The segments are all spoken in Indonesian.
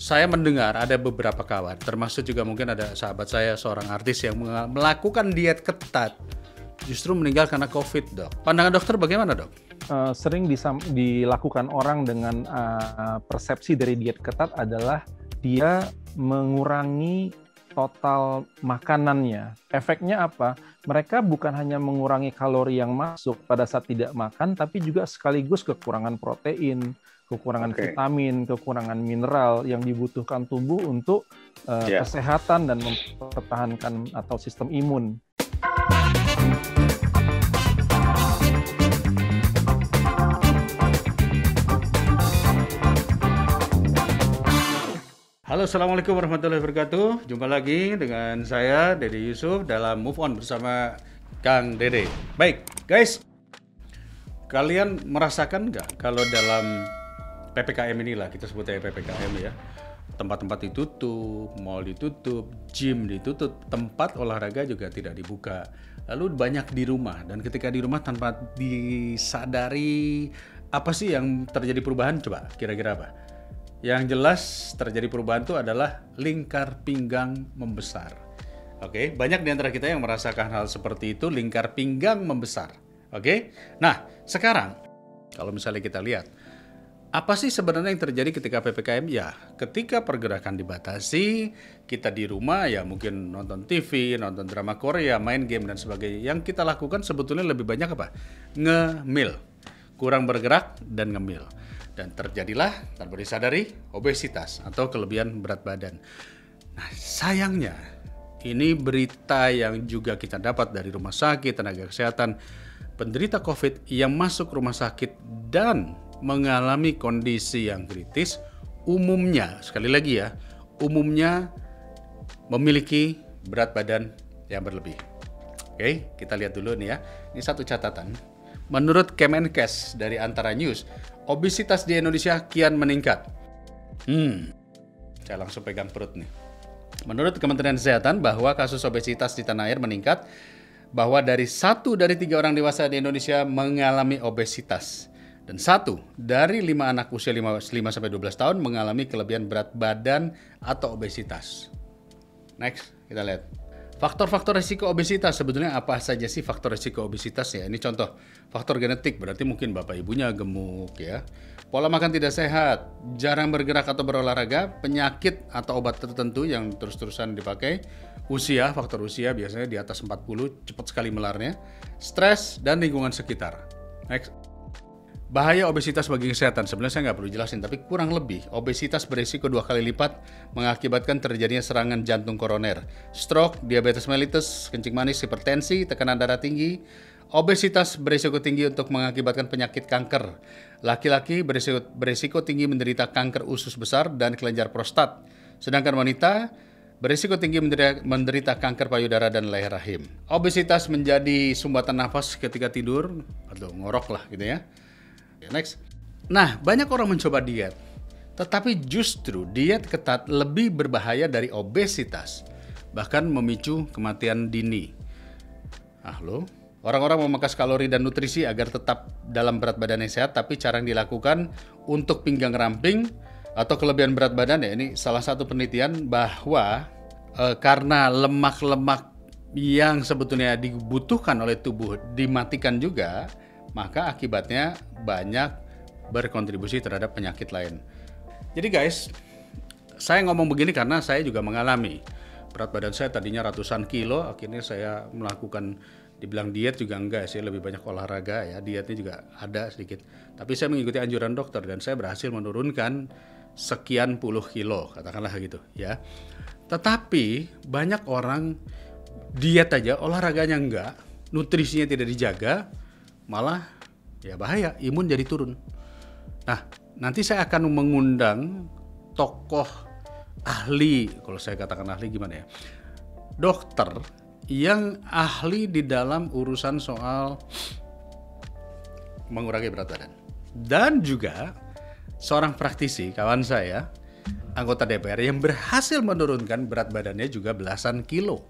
saya mendengar ada beberapa kawan, termasuk juga mungkin ada sahabat saya seorang artis yang melakukan diet ketat, justru meninggal karena COVID, Dok. Pandangan dokter bagaimana, Dok? Sering dilakukan orang dengan persepsi dari diet ketat adalah dia mengurangi total makanannya. Efeknya apa? Mereka bukan hanya mengurangi kalori yang masuk pada saat tidak makan, tapi juga sekaligus kekurangan protein, kekurangan vitamin, kekurangan mineral yang dibutuhkan tubuh untuk kesehatan dan mempertahankan atau sistem imun. Halo, Assalamualaikum warahmatullahi wabarakatuh. Jumpa lagi dengan saya, Dede Yusuf, dalam Move On bersama Kang Dede. Baik, guys. Kalian merasakan nggak kalau dalam PPKM inilah, kita sebutnya PPKM ya, tempat-tempat ditutup, mall ditutup, gym ditutup, tempat olahraga juga tidak dibuka. Lalu banyak di rumah, dan ketika di rumah tanpa disadari, apa sih yang terjadi perubahan? Coba, kira-kira apa? Yang jelas terjadi perubahan itu adalah lingkar pinggang membesar. Oke, banyak di antara kita yang merasakan hal seperti itu, lingkar pinggang membesar. Oke, nah sekarang kalau misalnya kita lihat, apa sih sebenarnya yang terjadi ketika PPKM? Ya, ketika pergerakan dibatasi, kita di rumah ya mungkin nonton TV, nonton drama Korea, main game dan sebagainya. Yang kita lakukan sebetulnya lebih banyak apa? Ngemil, kurang bergerak dan ngemil. Dan terjadilah tanpa disadari obesitas atau kelebihan berat badan. Nah, sayangnya ini berita yang juga kita dapat dari rumah sakit, tenaga kesehatan, penderita COVID yang masuk rumah sakit dan mengalami kondisi yang kritis, umumnya, sekali lagi ya, umumnya memiliki berat badan yang berlebih. Oke, kita lihat dulu nih ya. Ini satu catatan. Menurut Kemenkes dari Antara News, obesitas di Indonesia kian meningkat. Saya langsung pegang perut nih. Menurut Kementerian Kesehatan bahwa kasus obesitas di tanah air meningkat, bahwa dari 1 dari 3 orang dewasa di Indonesia mengalami obesitas. Dan 1 dari 5 anak usia 5-12 tahun mengalami kelebihan berat badan atau obesitas. Next, kita lihat. Faktor-faktor risiko obesitas, sebetulnya apa saja sih faktor risiko obesitas ya? Ini contoh, faktor genetik, berarti mungkin bapak ibunya gemuk ya. Pola makan tidak sehat, jarang bergerak atau berolahraga, penyakit atau obat tertentu yang terus-terusan dipakai, usia, faktor usia biasanya di atas 40, cepat sekali melarnya, stres, dan lingkungan sekitar. Next. Bahaya obesitas bagi kesehatan, sebenarnya saya nggak perlu jelasin, tapi kurang lebih obesitas berisiko 2 kali lipat mengakibatkan terjadinya serangan jantung koroner, stroke, diabetes mellitus, kencing manis, hipertensi, tekanan darah tinggi. Obesitas berisiko tinggi untuk mengakibatkan penyakit kanker. Laki-laki berisiko tinggi menderita kanker usus besar dan kelenjar prostat, sedangkan wanita berisiko tinggi menderita kanker payudara dan leher rahim. Obesitas menjadi sumbatan nafas ketika tidur, atau ngorok lah gitu ya. Next. Nah, banyak orang mencoba diet, tetapi justru diet ketat lebih berbahaya dari obesitas, bahkan memicu kematian dini. Orang-orang memangkas kalori dan nutrisi agar tetap dalam berat badan yang sehat, tapi cara yang dilakukan untuk pinggang ramping atau kelebihan berat badan ya, ini salah satu penelitian bahwa karena lemak-lemak yang sebetulnya dibutuhkan oleh tubuh dimatikan juga, maka akibatnya banyak berkontribusi terhadap penyakit lain. Jadi guys, saya ngomong begini karena saya juga mengalami. Berat badan saya tadinya ratusan kilo, akhirnya saya melakukan, dibilang diet juga enggak sih, lebih banyak olahraga ya, dietnya juga ada sedikit. Tapi saya mengikuti anjuran dokter dan saya berhasil menurunkan sekian puluh kilo, katakanlah gitu ya. Tetapi banyak orang diet aja, olahraganya enggak, nutrisinya tidak dijaga, malah ya bahaya, imun jadi turun. Nah, nanti saya akan mengundang tokoh ahli, kalau saya katakan ahli gimana ya, dokter yang ahli di dalam urusan soal mengurangi berat badan. Dan juga seorang praktisi, kawan saya, anggota DPR yang berhasil menurunkan berat badannya juga belasan kilo.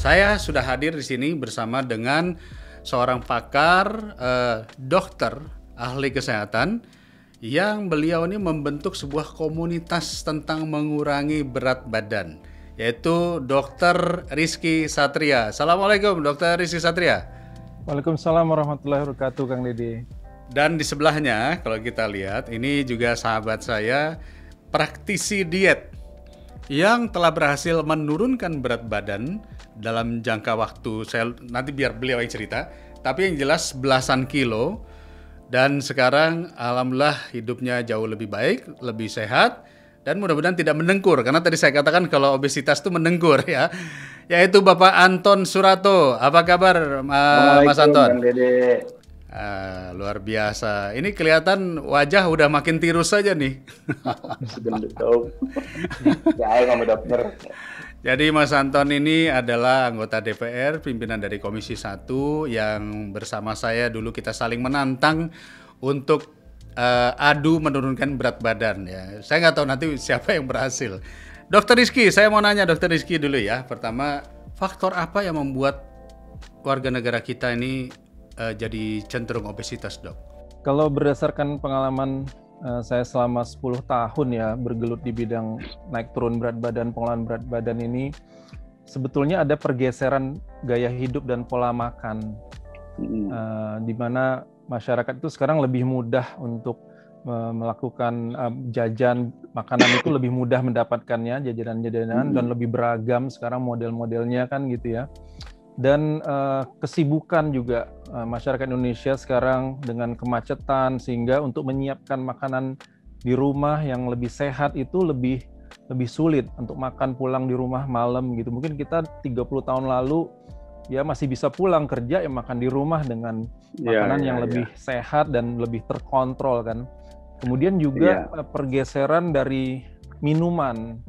Saya sudah hadir di sini bersama dengan seorang pakar, dokter, ahli kesehatan, yang beliau ini membentuk sebuah komunitas tentang mengurangi berat badan, yaitu Dr. Rizky Satria. Assalamualaikum Dr. Rizky Satria. Waalaikumsalam warahmatullahi wabarakatuh, Kang Dede. Dan di sebelahnya, kalau kita lihat, ini juga sahabat saya, praktisi diet yang telah berhasil menurunkan berat badan dalam jangka waktu, saya nanti biar beliau yang cerita, tapi yang jelas belasan kilo, dan sekarang alhamdulillah hidupnya jauh lebih baik, lebih sehat, dan mudah-mudahan tidak mendengkur, karena tadi saya katakan kalau obesitas itu mendengkur ya, yaitu Bapak Anton Surato. Apa kabar Mas Anton? Luar biasa. Ini kelihatan wajah udah makin tirus saja nih. Jadi Mas Anton ini adalah anggota DPR, pimpinan dari Komisi 1 yang bersama saya dulu kita saling menantang untuk adu menurunkan berat badan ya. Saya nggak tahu nanti siapa yang berhasil. Dokter Rizky, saya mau nanya Dokter Rizky dulu ya. Pertama, faktor apa yang membuat warga negara kita ini jadi cenderung obesitas, Dok? Kalau berdasarkan pengalaman saya selama 10 tahun ya bergelut di bidang naik turun berat badan, pengelolaan berat badan ini, sebetulnya ada pergeseran gaya hidup dan pola makan, di mana masyarakat itu sekarang lebih mudah untuk melakukan jajan makanan itu lebih mudah mendapatkannya, jajanan-jajanan, dan lebih beragam sekarang model-modelnya kan gitu ya. Dan kesibukan juga masyarakat Indonesia sekarang dengan kemacetan, sehingga untuk menyiapkan makanan di rumah yang lebih sehat itu lebih sulit untuk makan pulang di rumah malam gitu. Mungkin kita 30 tahun lalu ya masih bisa pulang kerja ya makan di rumah dengan makanan yang lebih sehat dan lebih terkontrol kan. Kemudian juga pergeseran dari minuman.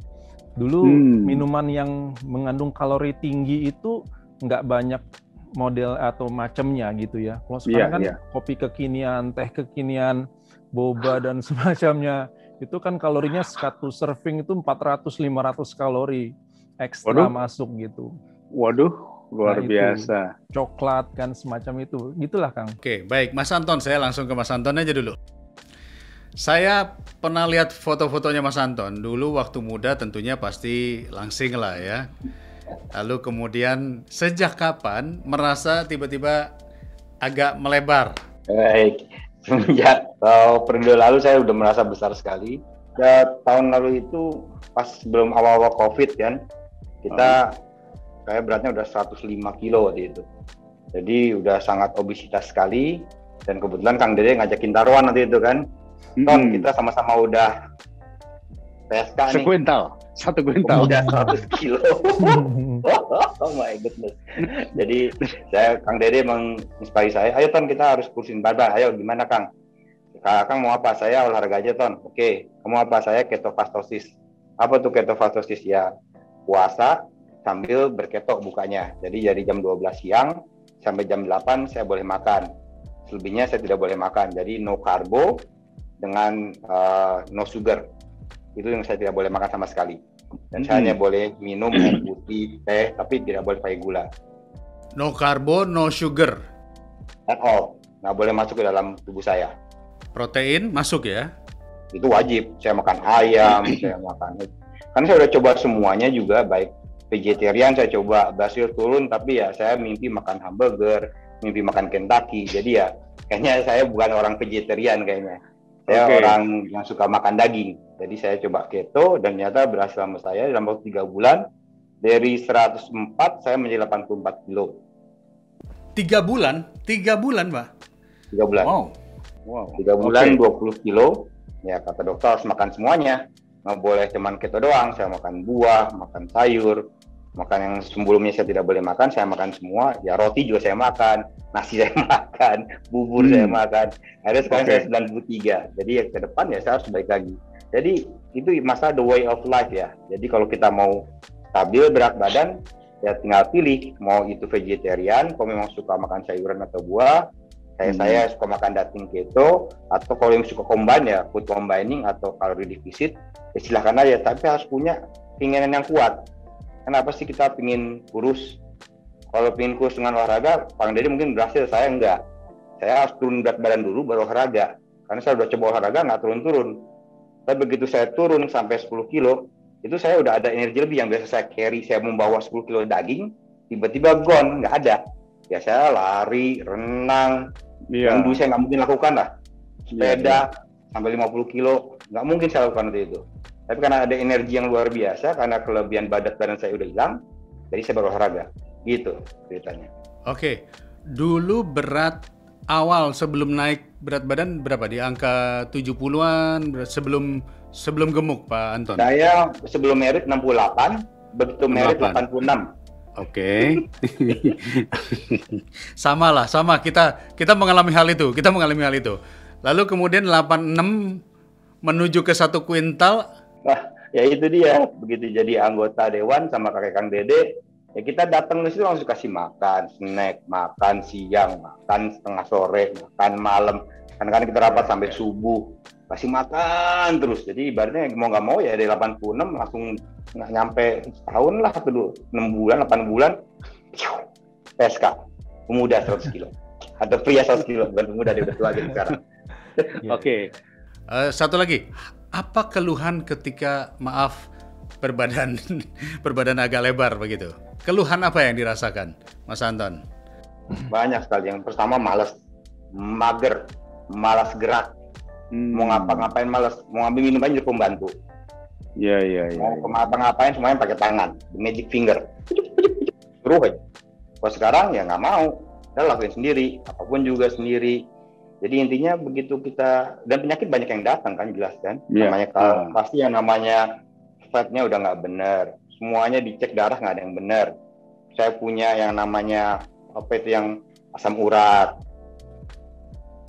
Dulu minuman yang mengandung kalori tinggi itu nggak banyak model atau macamnya gitu ya. Kalau sekarang kopi kekinian, teh kekinian, boba dan semacamnya, itu kan kalorinya satu serving itu 400-500 kalori ekstra masuk gitu. Waduh, luar biasa. Coklat kan semacam itu. Gitulah Kang. Oke, baik Mas Anton, saya langsung ke Mas Anton aja dulu. Saya pernah lihat foto-fotonya Mas Anton. Dulu waktu muda tentunya pasti langsing lah ya. Lalu kemudian sejak kapan merasa tiba-tiba agak melebar? Baik, semenjak periode lalu saya udah merasa besar sekali. Ya, tahun lalu itu pas sebelum awal-awal COVID kan, saya beratnya udah 105 kilo waktu itu. Jadi udah sangat obesitas sekali, dan kebetulan Kang Dede ngajakin taruhan waktu itu kan. Ton, kita sama-sama udah PSK nih. Satu kuintal. Udah 100 kilo. Oh my goodness. Jadi Kang Dede menginspirasi saya, ayo Ton kita harus kurusin badan. Ayo gimana Kang? Kang mau apa? Saya olahraga aja Ton. Oke, kamu apa? Saya ketofastosis. Apa tuh ketofastosis? Ya puasa sambil berketo bukanya. Jadi dari jam 12 siang sampai jam 8 saya boleh makan. Selebihnya saya tidak boleh makan. Jadi no karbo dengan no sugar. Itu yang saya tidak boleh makan sama sekali. Dan saya hanya boleh minum air putih, teh, tapi tidak boleh pakai gula. No karbo, no sugar. At all. Nggak boleh masuk ke dalam tubuh saya. Protein masuk ya? Itu wajib. Saya makan ayam, saya makan. Karena saya udah coba semuanya juga, baik vegetarian saya coba, berhasil turun, tapi ya saya mimpi makan hamburger, mimpi makan Kentucky. Jadi ya kayaknya saya bukan orang vegetarian kayaknya. Saya orang yang suka makan daging. Jadi saya coba keto dan ternyata berhasil sama saya dalam waktu 3 bulan. Dari 104 saya menjadi 84 kilo. 3 bulan? 3 bulan, Pak? 3 bulan. Wow. 3 bulan 20 kilo. Ya kata dokter harus makan semuanya. Nggak boleh cuman keto doang. Saya makan buah, makan sayur. Makan yang sebelumnya saya tidak boleh makan, saya makan semua. Ya roti juga saya makan, nasi saya makan, bubur saya makan. Akhirnya sekarang saya 93. Jadi ya ke depan ya saya harus baik lagi. Jadi itu masalah the way of life ya. Jadi kalau kita mau stabil berat badan, ya tinggal pilih mau itu vegetarian, kalau memang suka makan sayuran atau buah. Saya suka makan daging keto, atau kalau yang suka combine ya food combining atau kalori defisit, ya silahkan aja. Tapi harus punya keinginan yang kuat. Kenapa sih kita pingin kurus? Kalau pengen kurus dengan olahraga, Kang Dede mungkin berhasil, saya enggak. Saya harus turun berat badan dulu baru olahraga. Karena saya udah coba olahraga nggak turun-turun. Tapi begitu saya turun sampai 10 kilo, itu saya udah ada energi lebih yang biasa saya carry, saya membawa 10 kilo daging, tiba-tiba gone, nggak ada. Ya saya lari, renang, yang dulu saya nggak mungkin lakukan lah. Sepeda sampai 50 kilo, nggak mungkin saya lakukan itu. Tapi karena ada energi yang luar biasa, karena kelebihan badan saya udah hilang, jadi saya baru olahraga. Gitu ceritanya. Oke, dulu berat awal sebelum naik berat badan berapa? Di angka 70-an sebelum gemuk, Pak Anton? Saya sebelum merit 68, begitu merit 86. Oke. Sama kita mengalami hal itu. Lalu kemudian 86 menuju ke 1 kuintal. Nah, ya itu dia. Begitu jadi anggota dewan sama kakek Kang Dede, ya kita datang ke situ langsung kasih makan, snack, makan siang, makan setengah sore, makan malam. Kadang-kadang kita rapat sampai subuh, kasih makan terus. Jadi ibaratnya mau nggak mau ya dari 86 langsung nggak nyampe setahun lah dulu, 6 bulan, 8 bulan, PSK, pemuda 100 kilo. Atau pria 100 kilo, bukan pemuda, dia udah tua gitu sekarang. Oke. Satu lagi, apa keluhan ketika berbadan agak lebar begitu? Keluhan apa yang dirasakan, Mas Anton? Banyak sekali. Yang pertama malas, mager, malas gerak, mau ngapa-ngapain malas, mau ngambil minum aja jadi pembantu. Iya. Mau ngapa-ngapain semuanya pakai tangan, the magic finger, terus aja. Kalau sekarang ya nggak mau, kita lakuin sendiri, apapun juga sendiri. Jadi intinya begitu kita, dan penyakit banyak yang datang kan, jelas kan. Namanya pasti yang namanya fatnya udah nggak benar, semuanya dicek darah nggak ada yang benar. Saya punya yang namanya apa itu yang asam urat,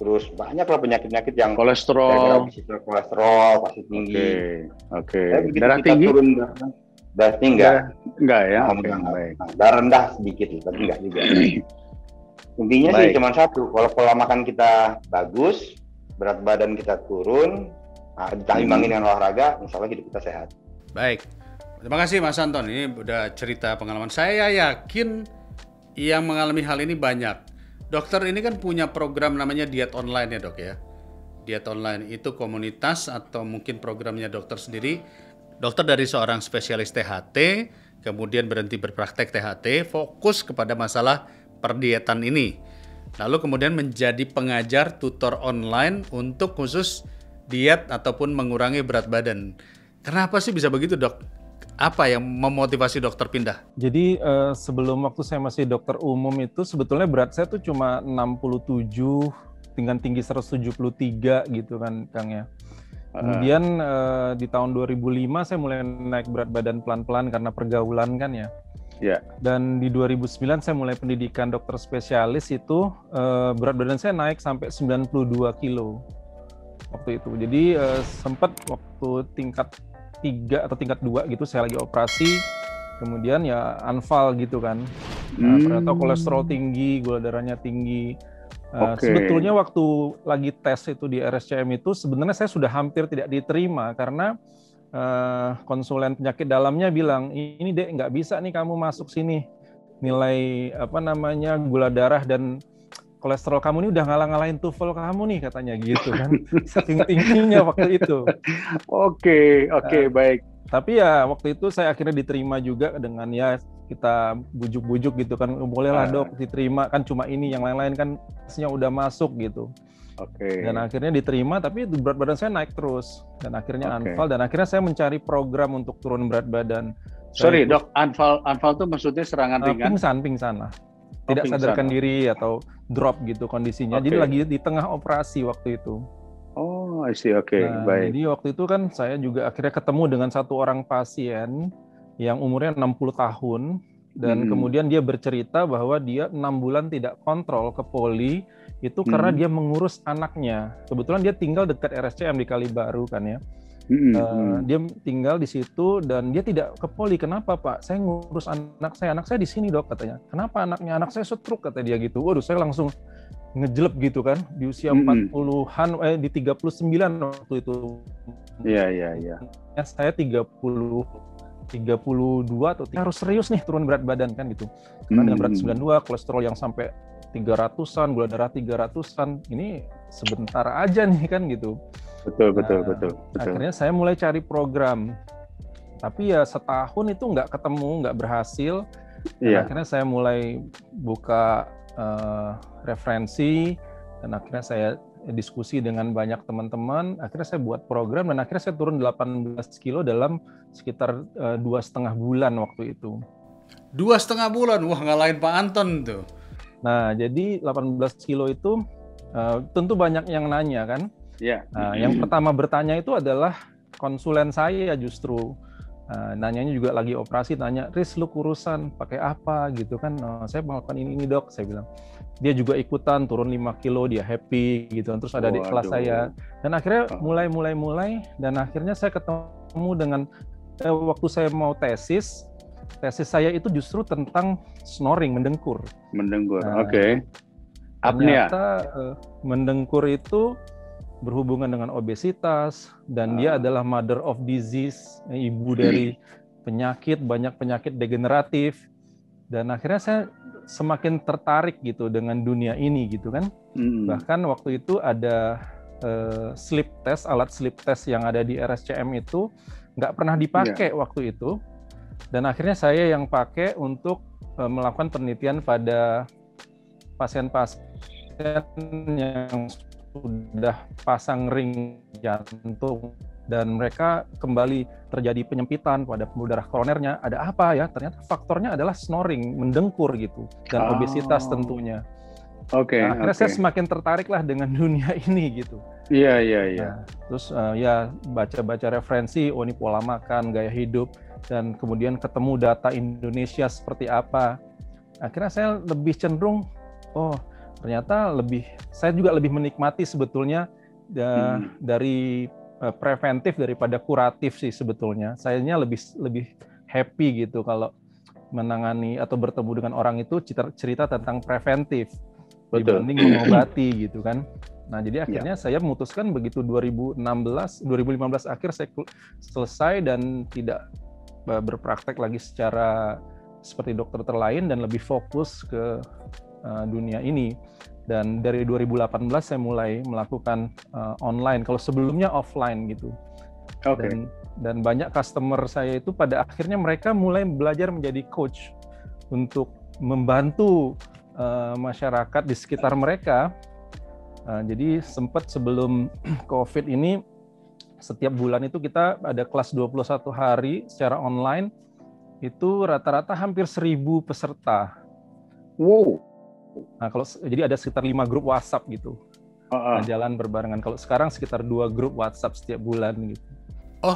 terus banyak lah penyakit-penyakit yang kolesterol pasti tinggi. Oke. Darah tinggi? Darah tinggi enggak ya. Baik. Darah rendah sedikit, tapi enggak juga. Intinya sih cuma satu, kalau pola makan kita bagus, berat badan kita turun, ditimbangin dengan olahraga, insya Allah hidup kita sehat. Baik, terima kasih Mas Anton. Ini udah cerita pengalaman. Saya yakin yang mengalami hal ini banyak. Dokter ini kan punya program namanya diet online ya dok ya. Diet online itu komunitas atau mungkin programnya dokter sendiri. Dokter dari seorang spesialis THT, kemudian berhenti berpraktek THT, fokus kepada masalah perdietan ini. Lalu kemudian menjadi pengajar tutor online untuk khusus diet ataupun mengurangi berat badan. Kenapa sih bisa begitu dok? Apa yang memotivasi dokter pindah? Jadi sebelum waktu saya masih dokter umum itu sebetulnya berat saya tuh cuma 67 dengan tinggi 173 gitu kan Kang ya. Kemudian di tahun 2005 saya mulai naik berat badan pelan-pelan karena pergaulan kan ya. Ya. Dan di 2009 saya mulai pendidikan dokter spesialis itu berat badan saya naik sampai 92 kilo waktu itu. Jadi sempat waktu tingkat 3 atau tingkat 2 gitu saya lagi operasi, kemudian ya unfall gitu kan. Nah, ternyata kolesterol tinggi, gula darahnya tinggi. Sebetulnya waktu lagi tes itu di RSCM itu sebenarnya saya sudah hampir tidak diterima karena konsulen penyakit dalamnya bilang, ini dek nggak bisa nih kamu masuk sini, nilai gula darah dan kolesterol kamu ini udah ngalah-ngalahin TOEFL kamu nih katanya gitu kan, saking tingginya waktu itu. Oke, baik. Tapi ya waktu itu saya akhirnya diterima juga dengan ya kita bujuk-bujuk gitu kan, bolehlah dok diterima kan, cuma ini yang lain-lain kan tesnya udah masuk gitu. Dan akhirnya diterima, tapi berat badan saya naik terus dan akhirnya unfall dan akhirnya saya mencari program untuk turun berat badan. Sorry dok, unfall itu maksudnya serangan ringan? Pingsan lah, tidak sadarkan diri atau drop gitu kondisinya. Jadi lagi di tengah operasi waktu itu. Oh, I see. Baik. Jadi waktu itu kan saya juga akhirnya ketemu dengan satu orang pasien yang umurnya 60 tahun dan kemudian dia bercerita bahwa dia 6 bulan tidak kontrol ke poli itu karena dia mengurus anaknya. Kebetulan dia tinggal dekat RSCM di Kalibaru kan ya. Dia tinggal di situ dan dia tidak ke poli. Kenapa Pak? Saya ngurus anak saya di sini dok katanya. Kenapa anaknya? Anak saya stroke kata dia gitu. Waduh, saya langsung ngejelep gitu kan di usia 40-an di 39 waktu itu. Iya. Saya 35 32 atau harus serius nih turun berat badan kan gitu. Karena dengan berat 92, kolesterol yang sampai 300-an, gula darah 300-an, ini sebentar aja nih kan gitu. Betul. Akhirnya saya mulai cari program. Tapi ya setahun itu nggak ketemu, nggak berhasil. Dan akhirnya saya mulai buka referensi, dan akhirnya saya diskusi dengan banyak teman-teman. Akhirnya saya buat program, dan akhirnya saya turun 18 kilo dalam sekitar 2,5 bulan waktu itu. 2,5 bulan? Wah, ngalahin Pak Anton tuh. Nah, jadi 18 kilo itu tentu banyak yang nanya kan. Nah, yang pertama bertanya itu adalah konsulen saya justru. Nanyanya juga lagi operasi, tanya, Riz lu kurusan pakai apa gitu kan. Saya melakukan ini dok, saya bilang. Dia juga ikutan turun 5 kilo, dia happy gitu. Terus ada di kelas saya. Dan akhirnya mulai, dan akhirnya saya ketemu dengan waktu saya mau tesis saya itu justru tentang snoring, mendengkur. Oke. Apnea. Ternyata mendengkur itu berhubungan dengan obesitas, dan dia adalah mother of disease, ibu dari banyak penyakit degeneratif. Dan akhirnya saya semakin tertarik gitu dengan dunia ini gitu kan. Bahkan waktu itu ada sleep test, alat sleep test yang ada di RSCM itu nggak pernah dipakai waktu itu. Dan akhirnya saya yang pakai untuk melakukan penelitian pada pasien-pasien yang sudah pasang ring jantung, dan mereka kembali terjadi penyempitan pada pembuluh darah koronernya. Ada apa ya? Ternyata faktornya adalah snoring, mendengkur gitu, dan obesitas tentunya. Nah, akhirnya saya semakin tertarik lah dengan dunia ini gitu. Iya. Nah, terus ya baca-baca referensi, ini pola makan, gaya hidup, dan kemudian ketemu data Indonesia seperti apa. Akhirnya saya lebih cenderung, ternyata saya juga lebih menikmati sebetulnya dari preventif daripada kuratif sih sebetulnya. Sayanya lebih happy gitu kalau menangani atau bertemu dengan orang itu cerita tentang preventif dibanding mengobati gitu kan. Nah, jadi akhirnya saya memutuskan begitu 2015 akhir saya selesai dan tidak berpraktek lagi secara seperti dokter lain, dan lebih fokus ke dunia ini. Dan dari 2018 saya mulai melakukan online, kalau sebelumnya offline gitu. Dan banyak customer saya itu pada akhirnya mereka mulai belajar menjadi coach untuk membantu masyarakat di sekitar mereka. Jadi sempat sebelum COVID ini, setiap bulan itu kita ada kelas 21 hari secara online, itu rata-rata hampir 1.000 peserta. Wow. Nah, jadi ada sekitar 5 grup WhatsApp gitu. Jalan berbarengan. Kalau sekarang sekitar 2 grup WhatsApp setiap bulan gitu.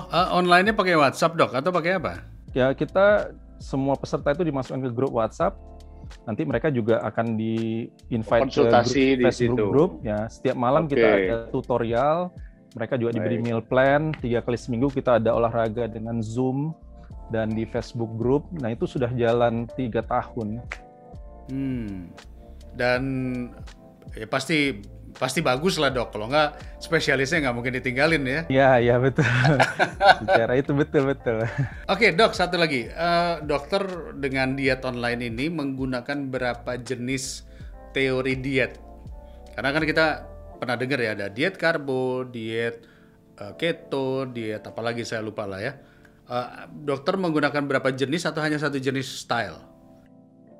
Online-nya pakai WhatsApp dok atau pakai apa? Ya, kita semua peserta itu dimasukkan ke grup WhatsApp. Nanti mereka juga akan di-invite ke Facebook group. Ya, setiap malam kita ada tutorial. Mereka juga diberi meal plan. 3 kali seminggu kita ada olahraga dengan Zoom dan di Facebook group. Nah, itu sudah jalan 3 tahun. Dan ya pasti bagus lah dok. Kalau nggak, spesialisnya nggak mungkin ditinggalin ya. Iya betul. Bicara itu betul. Oke dok, satu lagi. Dokter dengan diet online ini menggunakan berapa jenis teori diet? Karena kan kita pernah dengar ya, ada diet karbo, diet keto, diet apalagi saya lupa lah ya. Dokter menggunakan berapa jenis atau hanya satu jenis style?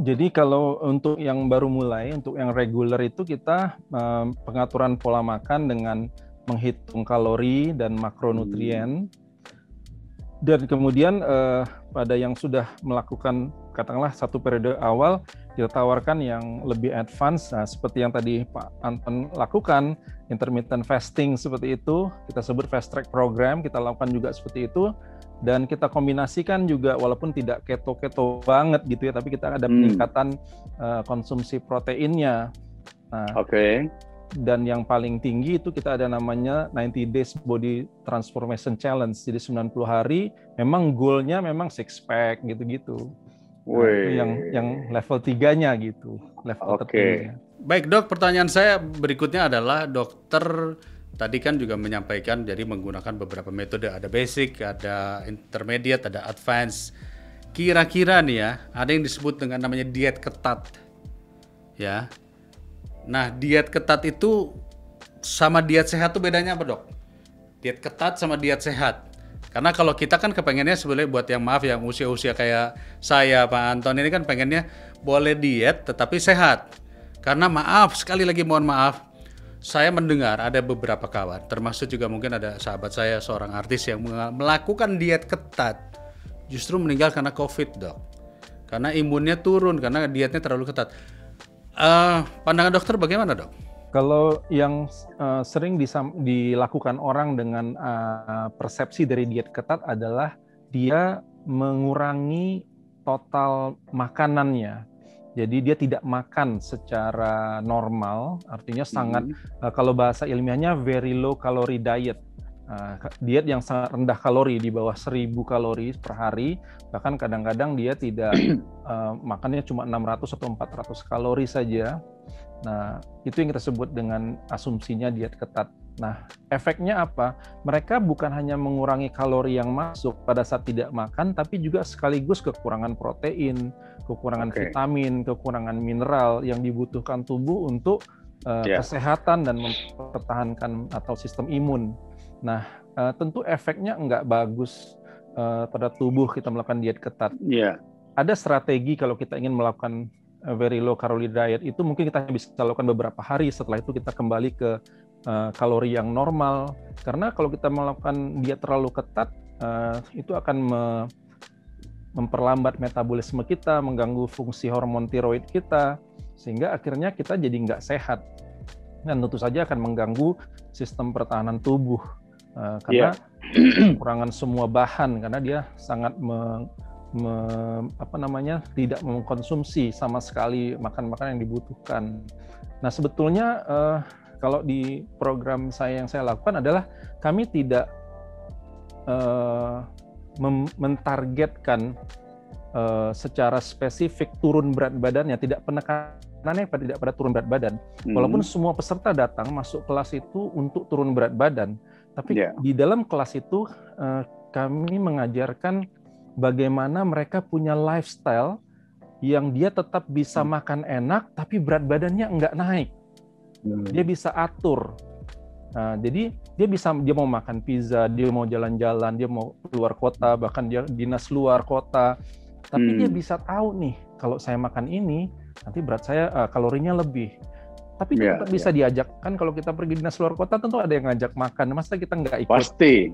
Jadi kalau untuk yang baru mulai, untuk yang regular itu kita pengaturan pola makan dengan menghitung kalori dan makronutrien. Dan kemudian pada yang sudah melakukan katakanlah satu periode awal, kita tawarkan yang lebih advance, seperti yang tadi Pak Anton lakukan, intermittent fasting seperti itu, kita sebut fast track program, kita lakukan juga seperti itu. Dan kita kombinasikan juga, walaupun tidak keto-keto banget gitu ya, tapi kita ada peningkatan konsumsi proteinnya. Nah, dan yang paling tinggi itu kita ada namanya 90 Days Body Transformation Challenge. Jadi 90 hari, memang goalnya memang six pack gitu-gitu. Nah, itu yang level 3-nya gitu, level tertingginya. Baik dok, pertanyaan saya berikutnya adalah dokter tadi kan juga menyampaikan jadi menggunakan beberapa metode, ada basic, ada intermediate, ada advance. Kira-kira nih ya, ada yang disebut dengan namanya diet ketat. Ya. Nah, diet ketat itu sama diet sehat tuh bedanya apa, Dok? Diet ketat sama diet sehat. Karena kalau kita kan kepengennya sebenarnya buat yang maaf yang usia-usia kayak saya, Pak Anton ini kan pengennya boleh diet tetapi sehat. Karena maaf, sekali lagi mohon maaf, saya mendengar ada beberapa kawan, termasuk juga mungkin ada sahabat saya seorang artis yang melakukan diet ketat justru meninggal karena COVID, Dok. Karena imunnya turun karena dietnya terlalu ketat. Pandangan dokter bagaimana, Dok? Kalau yang sering dilakukan orang dengan persepsi dari diet ketat adalah dia mengurangi total makanannya. Jadi dia tidak makan secara normal, artinya sangat, kalau bahasa ilmiahnya very low calorie diet. Diet yang sangat rendah kalori, di bawah 1000 kalori per hari, bahkan kadang-kadang dia tidak makannya cuma 600 atau 400 kalori saja. Nah, itu yang kita sebut dengan asumsinya diet ketat. Nah, efeknya apa? Mereka bukan hanya mengurangi kalori yang masuk pada saat tidak makan, tapi juga sekaligus kekurangan protein, kekurangan vitamin, kekurangan mineral yang dibutuhkan tubuh untuk kesehatan dan mempertahankan atau sistem imun. Nah, tentu efeknya nggak bagus pada tubuh kita melakukan diet ketat. Ada strategi kalau kita ingin melakukan very low calorie diet, itu mungkin kita bisa lakukan beberapa hari, setelah itu kita kembali ke kalori yang normal. Karena kalau kita melakukan diet terlalu ketat, itu akan memperlambat metabolisme kita, mengganggu fungsi hormon tiroid kita, sehingga akhirnya kita jadi nggak sehat. Dan tentu saja akan mengganggu sistem pertahanan tubuh. Karena kekurangan semua bahan, karena dia sangat tidak mengkonsumsi sama sekali makan-makan yang dibutuhkan. Nah, sebetulnya kalau di program saya yang saya lakukan adalah kami tidak mentargetkan secara spesifik turun berat badannya, tidak penekanannya tidak pada turun berat badan. Walaupun semua peserta datang masuk kelas itu untuk turun berat badan, tapi di dalam kelas itu kami mengajarkan bagaimana mereka punya lifestyle yang dia tetap bisa makan enak, tapi berat badannya nggak naik. Dia bisa atur. Nah, jadi dia mau makan pizza, dia mau jalan-jalan, dia mau keluar kota, bahkan dia dinas luar kota. Tapi dia bisa tahu nih, kalau saya makan ini, nanti berat saya kalorinya lebih. Tapi tetap bisa diajak, kan kalau kita pergi dinas luar kota tentu ada yang ngajak makan, masa kita nggak ikut? Pasti,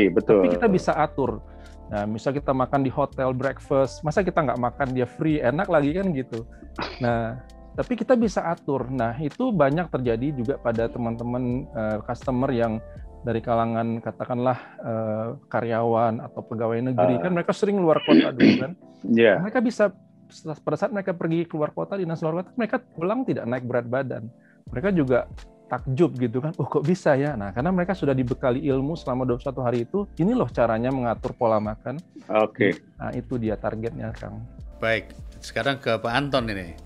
betul. Tapi kita bisa atur. Nah, misal kita makan di hotel breakfast, masa kita nggak makan, dia free, enak lagi kan gitu. Nah, tapi kita bisa atur. Nah, itu banyak terjadi juga pada teman-teman customer yang dari kalangan katakanlah karyawan atau pegawai negeri, kan mereka sering luar kota dulu kan. Mereka bisa, pada saat mereka pergi keluar kota, dinas luar kota, mereka pulang tidak naik berat badan. Mereka juga takjub gitu kan, oh kok bisa ya? Nah, karena mereka sudah dibekali ilmu selama 21 hari itu, ini loh caranya mengatur pola makan. Nah, itu dia targetnya, Kang. Baik, sekarang ke Pak Anton ini.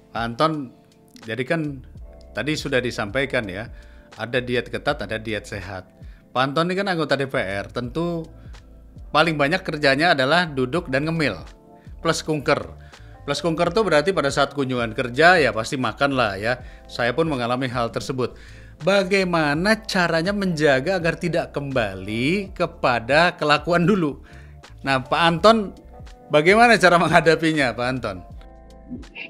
Pak Anton, jadi kan tadi sudah disampaikan ya, ada diet ketat, ada diet sehat. Pak Anton ini kan anggota DPR, tentu paling banyak kerjanya adalah duduk dan ngemil, plus kunker. Plus kunker itu berarti pada saat kunjungan kerja ya pasti makan lah ya. Saya pun mengalami hal tersebut. Bagaimana caranya menjaga agar tidak kembali kepada kelakuan dulu? Nah, Pak Anton, bagaimana cara menghadapinya, Pak Anton?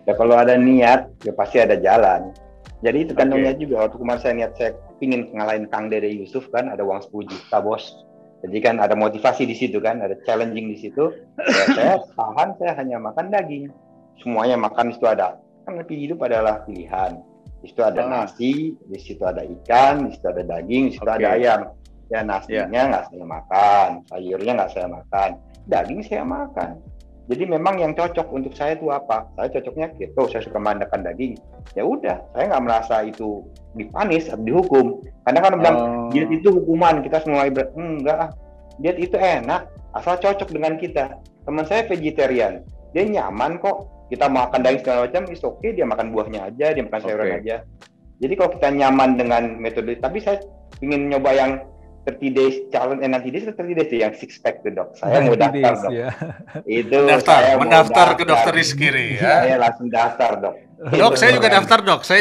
Ya kalau ada niat, ya pasti ada jalan. Jadi itu kan niat juga. Waktu kemarin saya pingin ngalahin Kang Dede Yusuf kan, ada uang 10 juta bos. Jadi kan ada motivasi di situ kan, ada challenging di situ. Ya, saya tahan, saya hanya makan daging. Semuanya makan di situ ada. Kan hidup adalah pilihan. Di situ ada nasi, di situ ada ikan, di situ ada daging, di situ ada ayam. Ya nasinya nggak saya makan, sayurnya nggak saya makan, daging saya makan. Jadi memang yang cocok untuk saya itu apa? Saya cocoknya keto, saya suka makan daging. Ya udah, saya nggak merasa itu dipanis atau dihukum. Karena kan bilang diet itu hukuman, kita semua berat. Enggak, diet itu enak, asal cocok dengan kita. Teman saya vegetarian, dia nyaman kok. Kita makan daging segala macam, is oke, dia makan buahnya aja, dia makan sayuran aja. Jadi kalau kita nyaman dengan metode, tapi saya ingin nyoba yang 30 days challenge, 90 days atau 30 days sih, yang 6 pack tuh dok. Saya mau daftar dok. Ya. Itu mendaftar ke dokter Rizky ya. Saya langsung daftar dok. Dok, saya juga daftar dok. Saya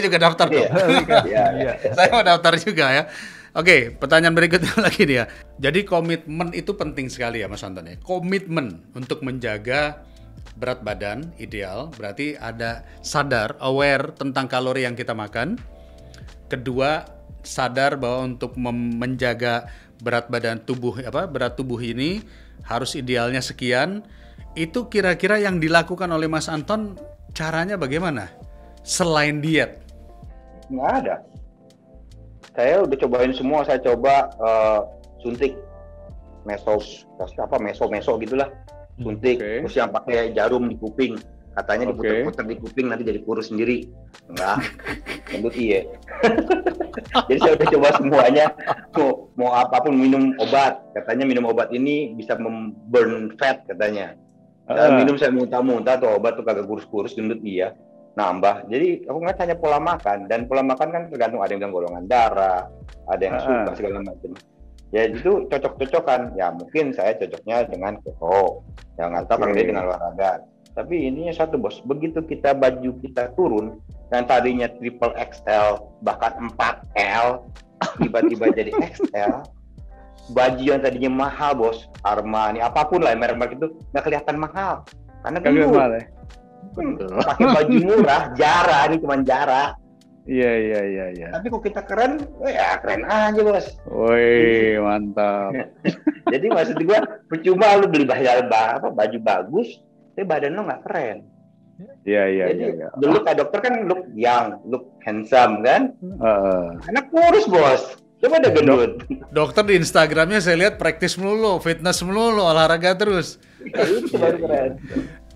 mau daftar juga ya. Oke, pertanyaan berikutnya lagi dia. Jadi komitmen itu penting sekali ya Mas Anton ya. Komitmen untuk menjaga berat badan ideal, berarti ada sadar, aware tentang kalori yang kita makan. Kedua, sadar bahwa untuk menjaga berat tubuh ini harus idealnya sekian. Itu kira-kira yang dilakukan oleh Mas Anton caranya bagaimana? Selain diet? Nggak ada. Saya udah cobain semua. Saya coba suntik meso gitulah, suntik. Terus yang pakai jarum di kuping, katanya diputer-puter di kuping nanti jadi kurus sendiri. Enggak, gendut iya. Jadi saya udah coba semuanya. Mau apapun, minum obat, katanya minum obat ini bisa burn fat katanya. Minum saya muntah-muntah tuh obat tuh kagak kurus-kurus, gendut iya. Nambah. Jadi aku nggak tanya pola makan, dan pola makan kan tergantung, ada yang golongan darah, ada yang suka segala macam. Ya itu cocok-cocokan. Ya mungkin saya cocoknya dengan keto, yang nggak tahu dia dengan olahraga. Tapi intinya satu bos, begitu baju kita turun, yang tadinya triple XL bahkan 4L tiba-tiba jadi XL, baju yang tadinya mahal bos, Armani apapun lah merek-merek itu nggak kelihatan mahal karena dulu pakai baju murah, Zara, ini cuma Zara. Iya. Tapi kok kita keren, ya keren aja bos. Woi, mantap. Jadi maksud gua, percuma lu beli baju bagus, tapi badan lu nggak keren. Iya. Dulu kayak dokter kan look young, look handsome kan? Anak kurus bos. Coba ada gendut. Dokter di Instagramnya saya lihat praktis melulu, fitness melulu, olahraga terus. Itu baru keren.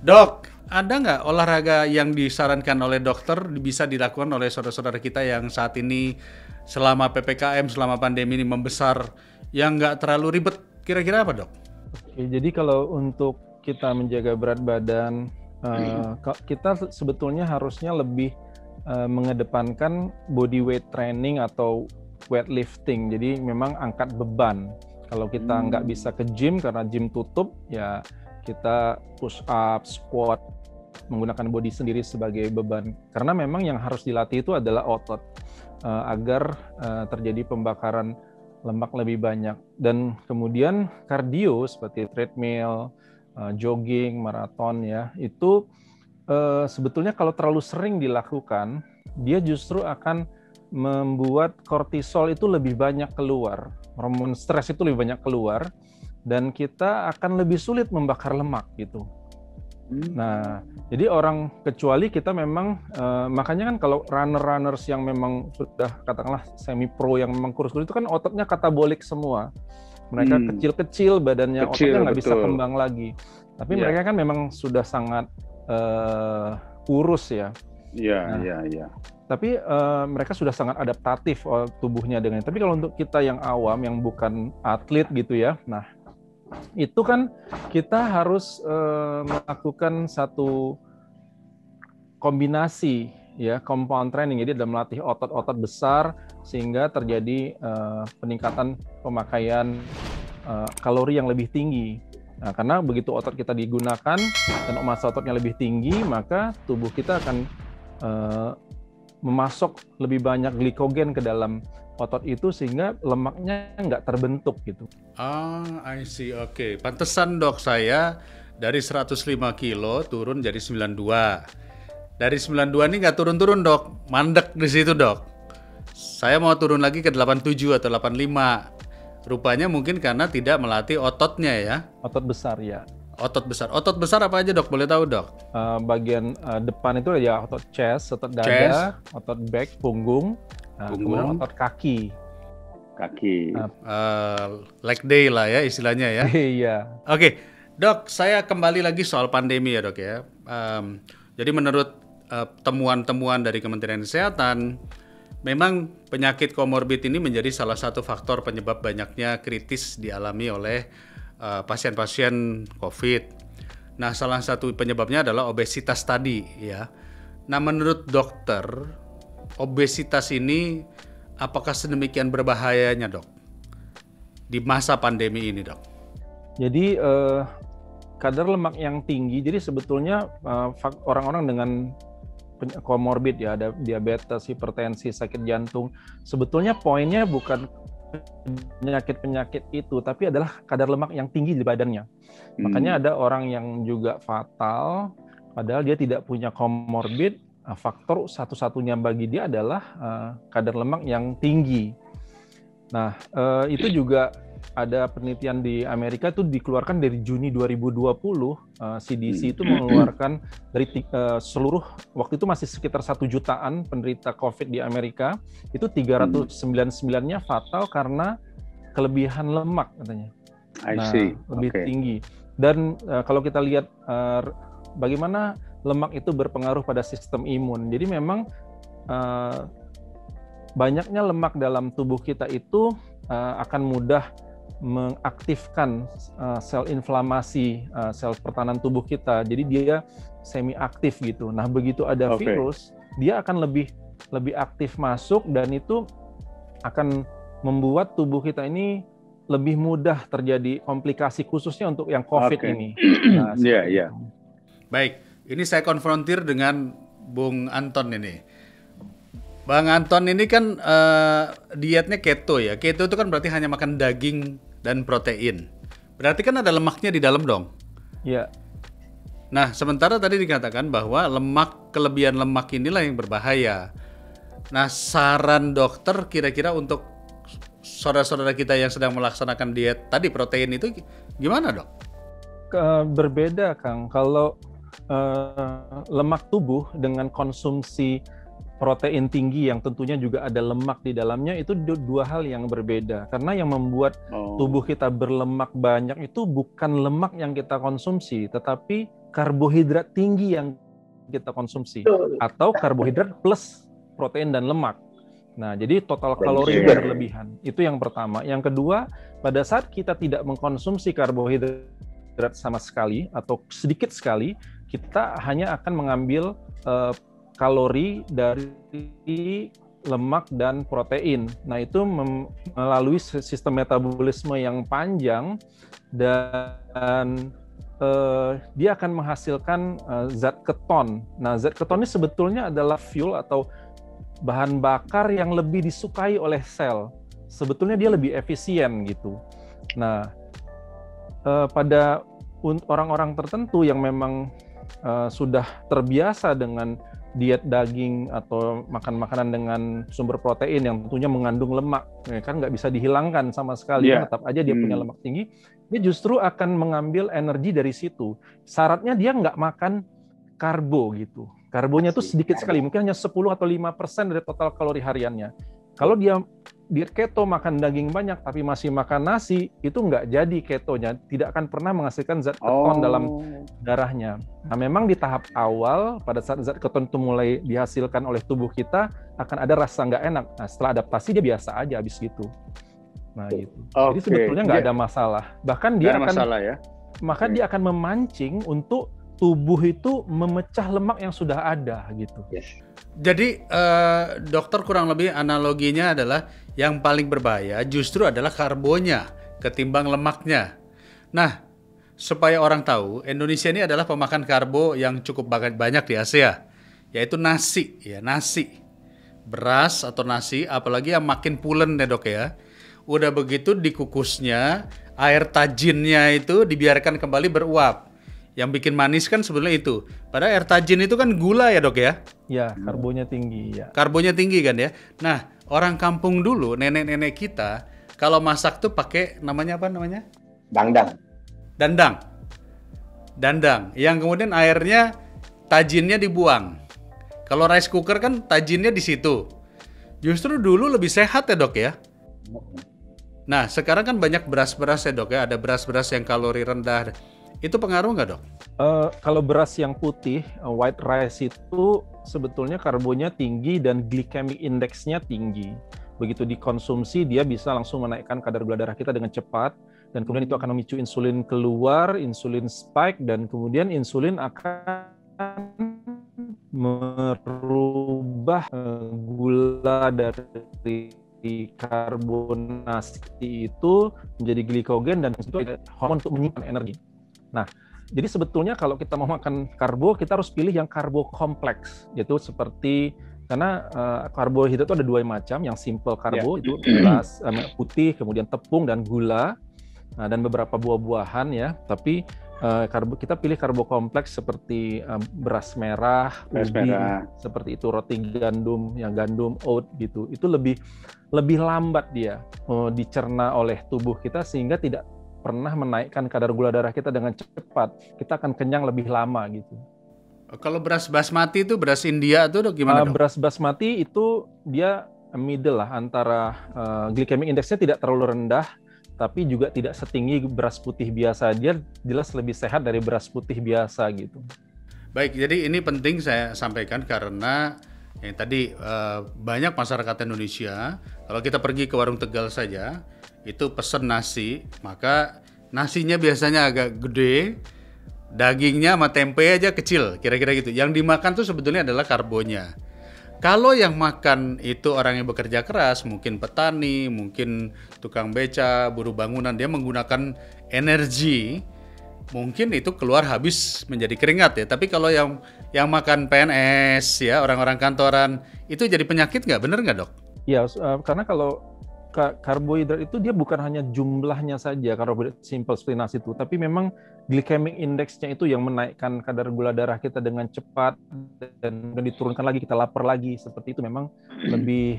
Dok, ada nggak olahraga yang disarankan oleh dokter bisa dilakukan oleh saudara-saudara kita yang saat ini selama PPKM, selama pandemi ini membesar, yang nggak terlalu ribet? Kira-kira apa dok? Oke, jadi kalau untuk kita menjaga berat badan, kita sebetulnya harusnya lebih mengedepankan body weight training atau weightlifting. Jadi memang angkat beban. Kalau kita nggak bisa ke gym karena gym tutup, ya kita push up, squat, menggunakan body sendiri sebagai beban. Karena memang yang harus dilatih itu adalah otot agar terjadi pembakaran lemak lebih banyak. Dan kemudian kardio seperti treadmill, jogging, maraton ya, itu sebetulnya kalau terlalu sering dilakukan, dia justru akan membuat kortisol itu lebih banyak keluar, hormon stres itu lebih banyak keluar, dan kita akan lebih sulit membakar lemak gitu. Nah, jadi kecuali kita memang, makanya kan kalau runners yang memang sudah katakanlah semi pro yang memang kurus-kurus itu kan ototnya katabolik semua. Mereka kecil-kecil badannya, ototnya nggak bisa kembang lagi. Tapi mereka kan memang sudah sangat kurus ya. Iya. Tapi mereka sudah sangat adaptatif tubuhnya dengan. Tapi kalau untuk kita yang awam, yang bukan atlet gitu ya, nah itu kan kita harus melakukan satu kombinasi ya, compound training. Jadi ada melatih otot-otot besar sehingga terjadi peningkatan pemakaian kalori yang lebih tinggi. Nah, karena begitu otot kita digunakan dan massa ototnya lebih tinggi, maka tubuh kita akan memasok lebih banyak glikogen ke dalam otot itu sehingga lemaknya nggak terbentuk gitu. I see, oke. Pantesan dok, saya dari 105 kilo turun jadi 92. Dari 92 ini nggak turun-turun dok, mandek di situ dok. Saya mau turun lagi ke 87 atau 85. Rupanya mungkin karena tidak melatih ototnya ya. Otot besar ya. Otot besar. Otot besar apa aja dok? Boleh tahu dok? Bagian depan itu ya otot chest, otot dada, otot back, punggung. Kemudian otot kaki. Leg day lah ya istilahnya ya. Iya. Oke, dok, saya kembali lagi soal pandemi ya dok ya. Jadi menurut temuan-temuan dari Kementerian Kesehatan, memang penyakit komorbid ini menjadi salah satu faktor penyebab banyaknya kritis dialami oleh pasien-pasien COVID. Nah, salah satu penyebabnya adalah obesitas tadi ya. Nah, menurut dokter, obesitas ini apakah sedemikian berbahayanya, Dok? Di masa pandemi ini, Dok. Jadi kadar lemak yang tinggi, jadi sebetulnya orang-orang dengan komorbid ya, ada diabetes, hipertensi, sakit jantung, sebetulnya poinnya bukan penyakit-penyakit itu, tapi adalah kadar lemak yang tinggi di badannya. Makanya ada orang yang juga fatal, padahal dia tidak punya komorbid, faktor satu-satunya bagi dia adalah kadar lemak yang tinggi. Nah, itu juga ada penelitian di Amerika itu dikeluarkan dari Juni 2020, CDC itu mengeluarkan dari seluruh, waktu itu masih sekitar 1 jutaan penderita COVID di Amerika, itu 399-nya fatal karena kelebihan lemak katanya. Nah, lebih tinggi. Dan kalau kita lihat bagaimana lemak itu berpengaruh pada sistem imun. Jadi memang banyaknya lemak dalam tubuh kita itu akan mudah mengaktifkan sel inflamasi, sel pertahanan tubuh kita. Jadi dia semi aktif gitu. Nah, begitu ada virus, dia akan lebih aktif masuk dan itu akan membuat tubuh kita ini lebih mudah terjadi komplikasi khususnya untuk yang COVID ini. Nah, Baik, ini saya konfrontir dengan Bung Anton ini. Bang Anton ini kan dietnya keto ya. Keto itu kan berarti hanya makan daging dan protein. Berarti kan ada lemaknya di dalam dong? Iya. Nah, sementara tadi dikatakan bahwa kelebihan lemak inilah yang berbahaya. Nah, saran dokter kira-kira untuk saudara-saudara kita yang sedang melaksanakan diet tadi protein itu gimana, Dok? Berbeda, Kang. Kalau lemak tubuh dengan konsumsi protein tinggi yang tentunya juga ada lemak di dalamnya, itu dua hal yang berbeda. Karena yang membuat tubuh kita berlemak banyak itu bukan lemak yang kita konsumsi, tetapi karbohidrat tinggi yang kita konsumsi, atau karbohidrat plus protein dan lemak. Nah, jadi total kalori berlebihan. Itu yang pertama. Yang kedua, pada saat kita tidak mengkonsumsi karbohidrat sama sekali atau sedikit sekali, kita hanya akan mengambil kalori dari lemak dan protein. Nah, itu melalui sistem metabolisme yang panjang dan dia akan menghasilkan zat keton. Nah, zat keton ini sebetulnya adalah fuel atau bahan bakar yang lebih disukai oleh sel. Sebetulnya dia lebih efisien gitu. Nah, pada orang-orang tertentu yang memang sudah terbiasa dengan diet daging atau makan makanan dengan sumber protein yang tentunya mengandung lemak, kan nggak bisa dihilangkan sama sekali, tetap aja dia punya lemak tinggi, dia justru akan mengambil energi dari situ. Syaratnya dia nggak makan karbo gitu. Karbonya tuh sedikit sekali, mungkin hanya 10 atau 5% dari total kalori hariannya. Kalau dia diet keto makan daging banyak tapi masih makan nasi, itu nggak jadi ketonya, tidak akan pernah menghasilkan zat keton dalam darahnya. Nah, memang di tahap awal pada saat zat keton itu mulai dihasilkan oleh tubuh kita akan ada rasa nggak enak. Nah, setelah adaptasi dia biasa aja habis gitu. Nah, gitu. Jadi sebetulnya nggak ada masalah. Bahkan dia dia akan memancing untuk tubuh itu memecah lemak yang sudah ada gitu. Jadi dokter kurang lebih analoginya adalah yang paling berbahaya justru adalah karbonya ketimbang lemaknya. Nah, supaya orang tahu, Indonesia ini adalah pemakan karbo yang cukup banyak di Asia, yaitu nasi, ya nasi, beras atau nasi, apalagi yang makin pulen ya dok ya. Udah begitu dikukusnya, air tajinnya itu dibiarkan kembali beruap. Yang bikin manis kan sebenarnya itu. Padahal air tajin itu kan gula ya dok ya? Ya, karbonya tinggi ya. Karbonya tinggi kan ya. Nah, orang kampung dulu, nenek-nenek kita, kalau masak tuh pakai namanya apa namanya? Dandang. Yang kemudian airnya, tajinnya dibuang. Kalau rice cooker kan tajinnya di situ. Justru dulu lebih sehat ya dok ya? Nah, sekarang kan banyak beras-beras ya dok ya. Ada beras-beras yang kalori rendah. Itu pengaruh nggak dok? Kalau beras yang putih, white rice itu sebetulnya karbonya tinggi dan glycemic index-nya tinggi. Begitu dikonsumsi, dia bisa langsung menaikkan kadar gula darah kita dengan cepat, dan kemudian itu akan memicu insulin keluar, insulin spike, dan kemudian insulin akan merubah gula dari karbonasi itu menjadi glikogen dan itu ada hormon untuk menyimpan energi. Nah, jadi sebetulnya kalau kita mau makan karbo, kita harus pilih yang karbo kompleks, yaitu seperti karena karbohidrat itu ada dua macam, yang simple karbo itu beras putih, kemudian tepung dan gula, dan beberapa buah-buahan ya. Tapi kita pilih karbo kompleks seperti beras merah, ubi, seperti itu, roti gandum, yang gandum, oat gitu. Itu lebih lambat dia dicerna oleh tubuh kita sehingga tidak pernah menaikkan kadar gula darah kita dengan cepat. Kita akan kenyang lebih lama gitu. Kalau beras basmati itu beras India tuh gimana dok? Beras basmati itu dia middle lah, antara glycemic indexnya tidak terlalu rendah, tapi juga tidak setinggi beras putih biasa. Dia jelas lebih sehat dari beras putih biasa gitu. Baik, jadi ini penting saya sampaikan karena yang tadi banyak masyarakat Indonesia, kalau kita pergi ke warung Tegal saja, itu pesen nasi, maka nasinya biasanya agak gede, dagingnya sama tempe aja kecil, kira-kira gitu. Yang dimakan tuh sebetulnya adalah karbonya. Kalau yang makan itu orang yang bekerja keras, mungkin petani, mungkin tukang beca, buruh bangunan, dia menggunakan energi, mungkin itu keluar habis menjadi keringat ya. Tapi kalau yang makan PNS ya, orang-orang kantoran, itu jadi penyakit nggak? Bener nggak dok? Ya, karena kalau karbohidrat itu dia bukan hanya jumlahnya saja, karbohidrat simple seperti nasi itu, tapi memang glycemic indexnya itu yang menaikkan kadar gula darah kita dengan cepat dan diturunkan lagi, kita lapar lagi, seperti itu memang lebih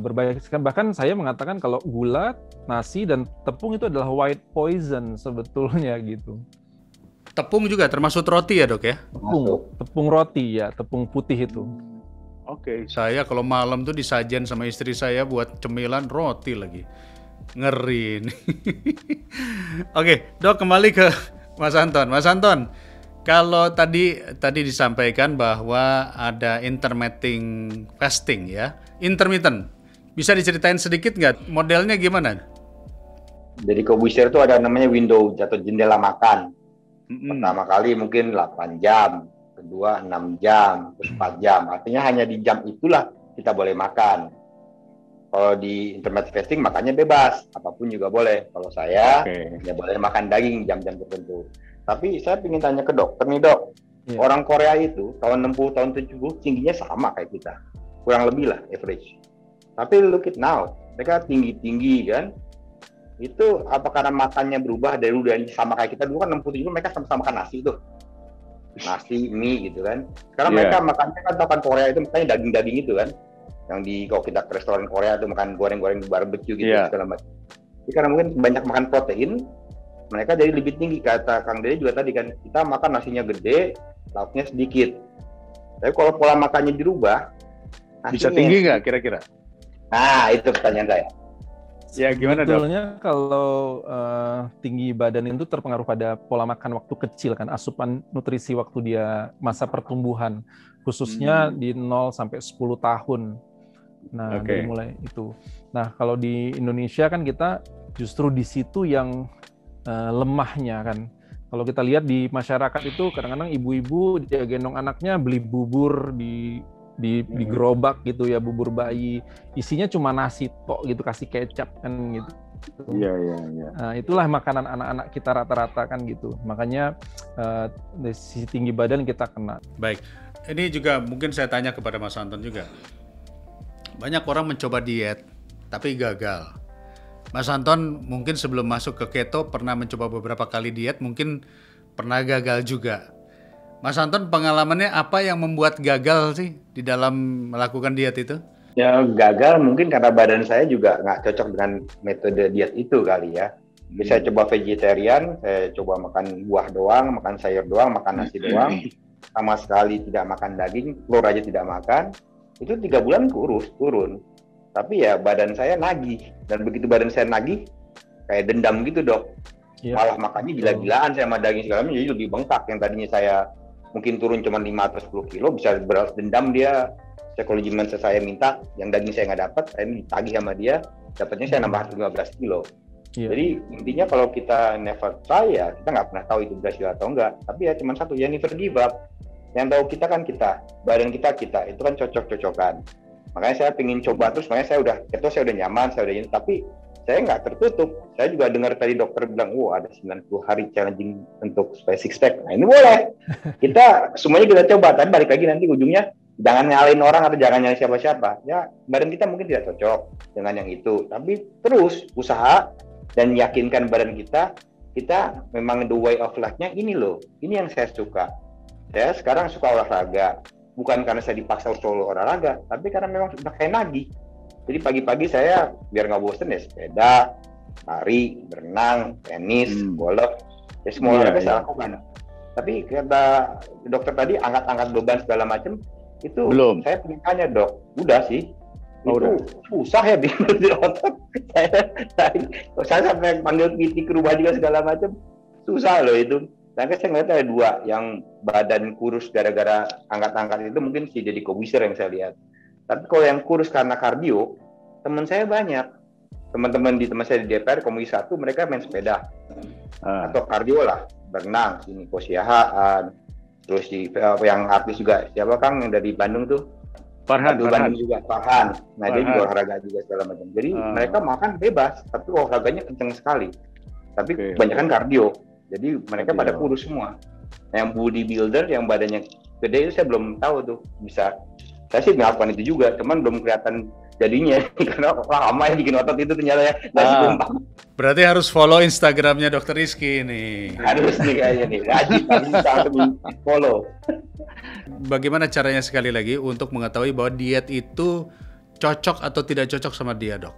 berbahaya. Bahkan saya mengatakan kalau gula, nasi, dan tepung itu adalah white poison sebetulnya gitu. Tepung juga termasuk roti ya dok ya? Tepung roti ya, tepung putih itu. Oke, saya kalau malam tuh disajian sama istri saya buat cemilan roti lagi. Ngeri nih. Oke, dok, kembali ke Mas Anton. Mas Anton, kalau tadi disampaikan bahwa ada intermittent fasting ya, intermittent. Bisa diceritain sedikit nggak modelnya gimana? Jadi Corbusier itu ada namanya window atau jendela makan. Pertama kali mungkin 8 jam, kedua 6 jam, terus 4 jam. Artinya hanya di jam itulah kita boleh makan. Kalau di intermittent fasting makannya bebas, apapun juga boleh. Kalau saya ya boleh makan daging jam-jam tertentu. Tapi saya ingin tanya ke dokter nih dok, orang Korea itu tahun 60, tahun 70 tingginya sama kayak kita, kurang lebih lah average. Tapi look it now, mereka tinggi-tinggi kan. Itu apa karena makannya berubah dari sama kayak kita dulu kan 60-70 mereka sama-sama makan nasi tuh. Nasi, mie gitu kan. Sekarang mereka makannya kan, tahu kan Korea itu makanya daging-daging itu kan. Yang kalau kita ke restoran Korea itu makan goreng-goreng barbecue gitu segala macam. Jadi karena mungkin banyak makan protein, mereka jadi lebih tinggi. Kata Kang Dede juga tadi kan, kita makan nasinya gede, lauknya sedikit. Tapi kalau pola makannya dirubah, bisa tinggi nggak kira-kira? Nah, itu pertanyaan saya. Ya gimana dok? Sebetulnya kalau tinggi badan itu terpengaruh pada pola makan waktu kecil kan, asupan nutrisi waktu dia masa pertumbuhan, khususnya di 0 sampai 10 tahun. Nah, dari mulai itu. Nah, kalau di Indonesia kan kita justru di situ yang lemahnya kan. Kalau kita lihat di masyarakat itu kadang-kadang ibu-ibu dia gendong anaknya beli bubur di gerobak gitu ya, bubur bayi, isinya cuma nasi tok gitu, kasih kecap kan gitu. Iya. Nah, itulah makanan anak-anak kita rata-rata kan gitu. Makanya dari sisi tinggi badan kita kena. Baik, ini juga mungkin saya tanya kepada Mas Anton juga. Banyak orang mencoba diet tapi gagal. Mas Anton mungkin sebelum masuk ke keto pernah mencoba beberapa kali diet, mungkin pernah gagal juga. Mas Anton, pengalamannya apa yang membuat gagal sih di dalam melakukan diet itu? Ya gagal mungkin karena badan saya juga nggak cocok dengan metode diet itu kali ya. Jadi saya coba vegetarian, saya coba makan buah doang, makan sayur doang, makan nasi doang, sama sekali tidak makan daging, telur aja tidak makan. Itu 3 bulan turun. Tapi ya badan saya nagih, dan begitu badan saya nagih, kayak dendam gitu dok. Malah makannya gila-gilaan saya sama daging segala macam, jadi lebih bengkak. Yang tadinya saya mungkin turun cuma 5 atau 10 kilo, bisa beras dendam dia. Psikologi saya minta, yang daging saya nggak dapat, saya ditagih sama dia, dapatnya saya nambah 15 kilo. Jadi intinya kalau kita never try ya, kita nggak pernah tahu itu berhasil atau enggak. Tapi ya cuma satu, ya never give up. Yang tahu kita kan kita, badan kita, itu kan cocok-cocokan. Makanya saya ingin coba terus, makanya saya udah nyaman, saya udah ini, tapi saya nggak tertutup. Saya juga dengar tadi dokter bilang, ada 90 hari challenging untuk supaya six pack. Nah ini boleh. Kita semuanya kita coba, tapi balik lagi nanti ujungnya jangan nyalain orang atau jangan nyalain siapa-siapa. Ya badan kita mungkin tidak cocok dengan yang itu, tapi terus usaha dan yakinkan badan kita memang the way of life-nya ini loh. Ini yang saya suka. Saya sekarang suka olahraga. Bukan karena saya dipaksa selalu olahraga, tapi karena memang sudah kayak nagih. Jadi pagi-pagi saya biar nggak bosen ya sepeda, lari, berenang, tenis, golf, ya semua olahraga saya lakukan. Tapi kata dokter tadi angkat-angkat beban segala macam itu belum. Saya pengen tanya dok, udah sih. Itu susah ya di otot. Saya sampai panggil PT ke rumah juga segala macam, susah loh itu. Tapi saya ngeliat ada 2 yang badan kurus gara-gara angkat-angkat itu mungkin si Deddy Kobusier yang saya lihat. Tapi kalau yang kurus karena kardio, teman saya banyak. Teman saya di DPR Komisi 1 mereka main sepeda atau kardio lah, berenang sini Kosiahaan. Terus yang artis juga siapa Kang yang dari Bandung tuh? Farhan juga Farhan. Nah dia juga olahraga juga segala macam. Jadi mereka makan bebas, tapi olahraganya kenceng sekali. Tapi kebanyakan kardio. Jadi mereka pada kurus semua. Yang bodybuilder, yang badannya gede itu saya belum tahu tuh bisa. Saya sih melakukan itu juga, cuman belum kelihatan jadinya karena lama ya bikin otot itu ternyata ya. Berarti harus follow Instagramnya Dr. Rizky nih. Harus nih kayaknya nih, wajib harus follow. Bagaimana caranya sekali lagi untuk mengetahui bahwa diet itu cocok atau tidak cocok sama dia, dok?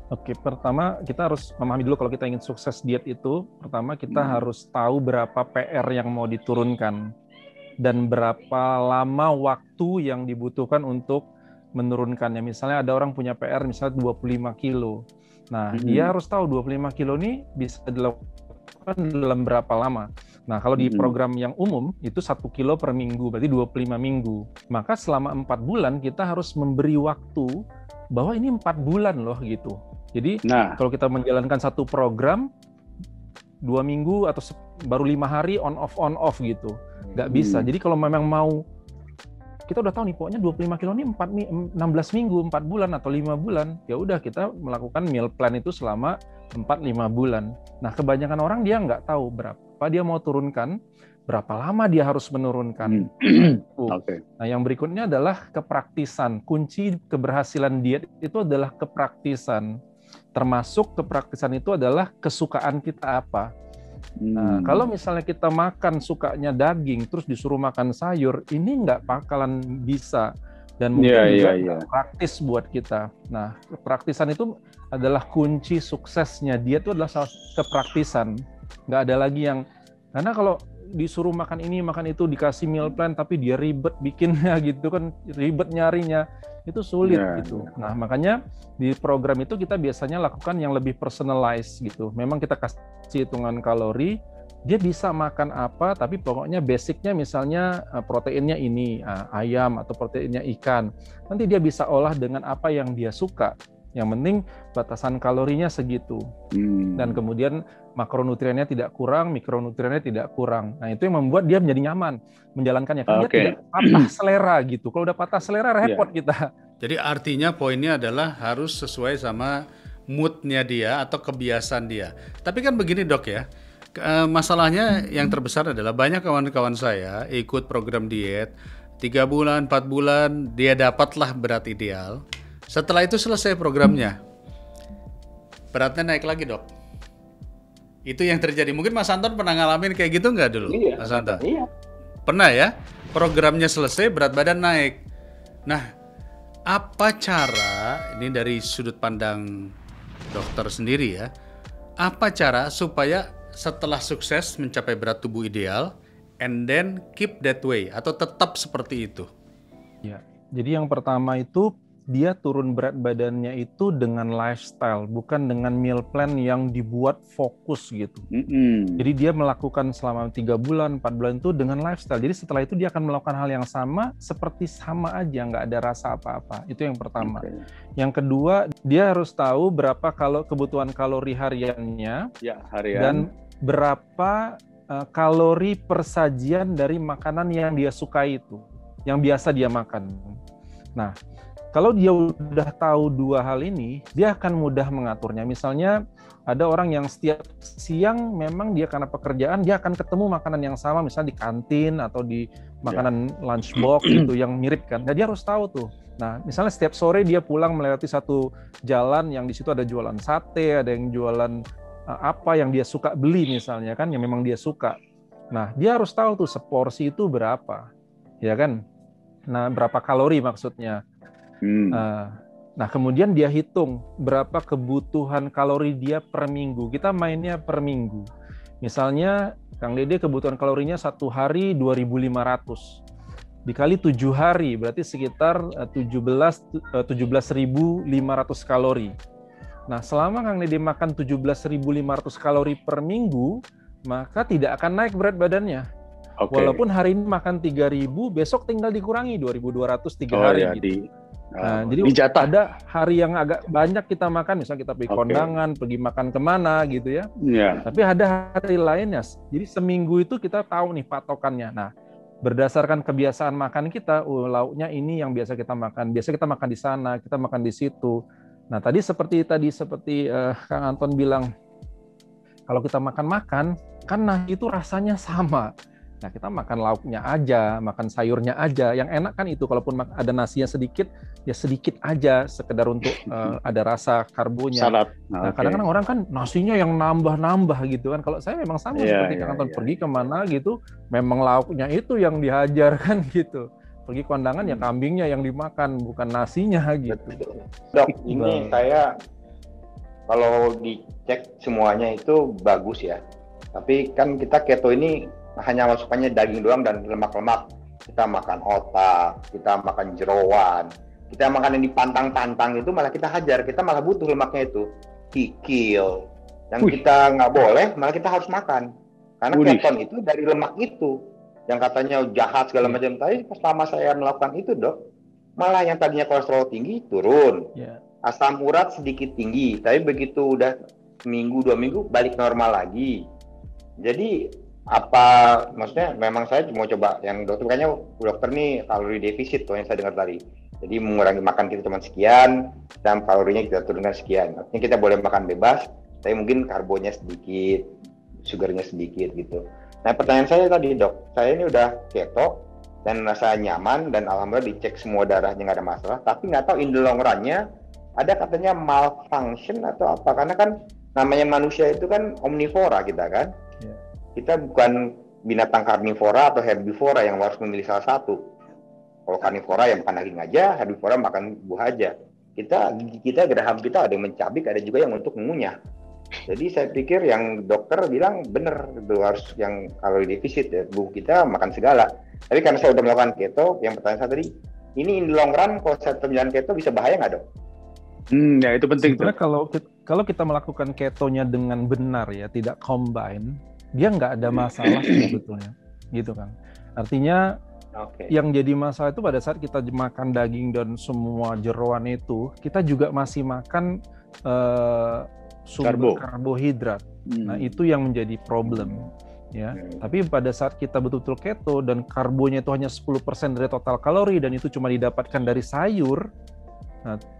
Oke, pertama kita harus memahami dulu kalau kita ingin sukses diet itu, pertama kita harus tahu berapa PR yang mau diturunkan dan berapa lama waktu yang dibutuhkan untuk menurunkannya. Misalnya ada orang punya PR misalnya 25 kilo. Nah, dia harus tahu 25 kilo ini bisa dilakukan dalam berapa lama. Nah, kalau di program yang umum itu 1 kilo per minggu, berarti 25 minggu. Maka selama 4 bulan kita harus memberi waktu bahwa ini 4 bulan loh gitu. Jadi kalau kita menjalankan satu program 2 minggu atau baru 5 hari on off gitu, nggak bisa. Jadi kalau memang mau, kita udah tahu nih pokoknya 25 kilo ini 16 minggu, 4 bulan atau 5 bulan, ya udah kita melakukan meal plan itu selama 4-5 bulan. Nah kebanyakan orang dia nggak tahu berapa dia mau turunkan, berapa lama dia harus menurunkan. Nah yang berikutnya adalah kepraktisan. Kunci keberhasilan diet itu adalah kepraktisan. Termasuk kepraktisan itu adalah kesukaan kita apa. Nah, kalau misalnya kita makan sukanya daging, terus disuruh makan sayur, ini nggak bakalan bisa. Dan mungkin juga praktis buat kita. Nah, kepraktisan itu adalah kunci suksesnya. Dia itu adalah salah kepraktisan. Nggak ada lagi yang, karena kalau disuruh makan ini, makan itu, dikasih meal plan, tapi dia ribet bikinnya gitu kan, ribet nyarinya, itu sulit gitu. Nah, makanya di program itu kita biasanya lakukan yang lebih personalized gitu. Memang kita kasih hitungan kalori, dia bisa makan apa, tapi pokoknya basicnya misalnya proteinnya ini, ayam atau proteinnya ikan. Nanti dia bisa olah dengan apa yang dia suka. Yang penting batasan kalorinya segitu. Dan kemudian makronutriennya tidak kurang, mikronutriennya tidak kurang. Nah, itu yang membuat dia menjadi nyaman menjalankannya. Karena dia tidak patah selera gitu. Kalau udah patah selera repot kita. Jadi artinya poinnya adalah harus sesuai sama mood-nya dia atau kebiasaan dia. Tapi kan begini dok ya, masalahnya yang terbesar adalah banyak kawan-kawan saya ikut program diet 3 bulan, 4 bulan, dia dapatlah berat ideal. Setelah itu selesai programnya, beratnya naik lagi dok. Itu yang terjadi. Mungkin Mas Anton pernah ngalamin kayak gitu nggak dulu? Iya, Mas Anton? Iya. Pernah ya? Programnya selesai, berat badan naik. Nah, apa cara, ini dari sudut pandang dokter sendiri ya, apa cara supaya setelah sukses mencapai berat tubuh ideal, and then keep that way, atau tetap seperti itu? Ya, jadi yang pertama itu dia turun berat badannya itu dengan lifestyle, bukan dengan meal plan yang dibuat fokus gitu. Jadi dia melakukan selama 3 bulan, 4 bulan itu dengan lifestyle. Jadi setelah itu dia akan melakukan hal yang sama, seperti sama aja, nggak ada rasa apa-apa. Itu yang pertama. Yang kedua, dia harus tahu berapa kebutuhan kalori hariannya, dan berapa kalori persajian dari makanan yang dia sukai itu, yang biasa dia makan. Nah, Kalau dia udah tahu dua hal ini, dia akan mudah mengaturnya. Misalnya ada orang yang setiap siang memang dia karena pekerjaan dia akan ketemu makanan yang sama, misalnya di kantin atau di makanan lunchbox gitu yang mirip kan. Dan dia harus tahu tuh. Nah, misalnya setiap sore dia pulang melewati satu jalan yang di situ ada jualan sate, ada yang jualan apa yang dia suka beli misalnya kan, yang memang dia suka. Nah, dia harus tahu tuh seporsi itu berapa, ya kan? Nah, berapa kalori maksudnya. Nah, kemudian dia hitung berapa kebutuhan kalori dia per minggu. Kita mainnya per minggu. Misalnya, Kang Dede kebutuhan kalorinya satu hari 2.500. Dikali 7 hari, berarti sekitar 17.500 kalori. Nah, selama Kang Dede makan 17.500 kalori per minggu, maka tidak akan naik berat badannya. Walaupun hari ini makan 3.000, besok tinggal dikurangi 2.200 3 hari ya, gitu. Nah, jadi ada hari yang agak banyak kita makan, misalnya kita pergi kondangan, pergi makan kemana gitu ya. Tapi ada hari lainnya. Jadi seminggu itu kita tahu nih patokannya. Nah, berdasarkan kebiasaan makan kita, lauknya ini yang biasa kita makan. Biasa kita makan di sana, kita makan di situ. Nah, seperti Kang Anton bilang, kalau kita makan-makan, kan nasi itu rasanya sama. Nah, kita makan lauknya aja, makan sayurnya aja. Yang enak kan itu, kalaupun ada nasinya sedikit, ya sedikit aja, sekedar untuk ada rasa karbonya. Salat. Nah, kadang-kadang orang kan nasinya yang nambah-nambah gitu kan. Kalau saya memang sama seperti Kang Anton, pergi kemana gitu, memang lauknya itu yang dihajar kan gitu. Pergi kondangan ya kambingnya yang dimakan, bukan nasinya gitu. Dok, ini saya kalau dicek semuanya itu bagus ya. Tapi kan kita keto ini hanya masukannya daging doang dan lemak-lemak. Kita makan otak, kita makan jeroan, kita makan yang dipantang-pantang itu malah kita hajar, kita malah butuh lemaknya itu. Kikil. Yang kita nggak boleh, malah kita harus makan. Karena keton itu dari lemak itu. Yang katanya jahat segala macam. Tapi selama saya melakukan itu, Dok, malah yang tadinya kolesterol tinggi turun. Asam urat sedikit tinggi. Tapi begitu udah seminggu, 2 minggu, balik normal lagi. Jadi maksudnya memang saya mau coba yang dokter nih kalori defisit tuh yang saya dengar tadi. Jadi mengurangi makan kita cuma sekian dan kalorinya kita turunkan sekian. Artinya kita boleh makan bebas, tapi mungkin karbonya sedikit, sugarnya sedikit gitu. Nah, pertanyaan saya tadi, Dok, saya ini udah keto dan rasa nyaman dan alhamdulillah dicek semua darahnya nggak ada masalah, tapi nggak tahu in the long run-nya ada katanya malfunction atau apa, karena kan namanya manusia itu kan omnivora kita kan. Kita bukan binatang karnivora atau herbivora yang harus memilih salah satu. Kalau karnivora yang makan daging aja, herbivora makan buah aja. Kita geraham kita ada yang mencabik, ada juga yang untuk mengunyah. Jadi saya pikir yang dokter bilang benar, itu harus yang kalori defisit ya, tubuh kita makan segala. Tapi karena saya udah melakukan keto, yang pertanyaan saya tadi, ini in the long run kalau saya penjalan keto bisa bahaya nggak, Dok? Ya itu penting. Sebenarnya kalau kita melakukan ketonya dengan benar ya, tidak combine, dia nggak ada masalah sebetulnya, gitu kan. Artinya yang jadi masalah itu pada saat kita makan daging dan semua jeroan itu, kita juga masih makan sumber karbohidrat. Nah, itu yang menjadi problem. Ya, tapi pada saat kita betul-betul keto dan karbonya itu hanya 10% dari total kalori dan itu cuma didapatkan dari sayur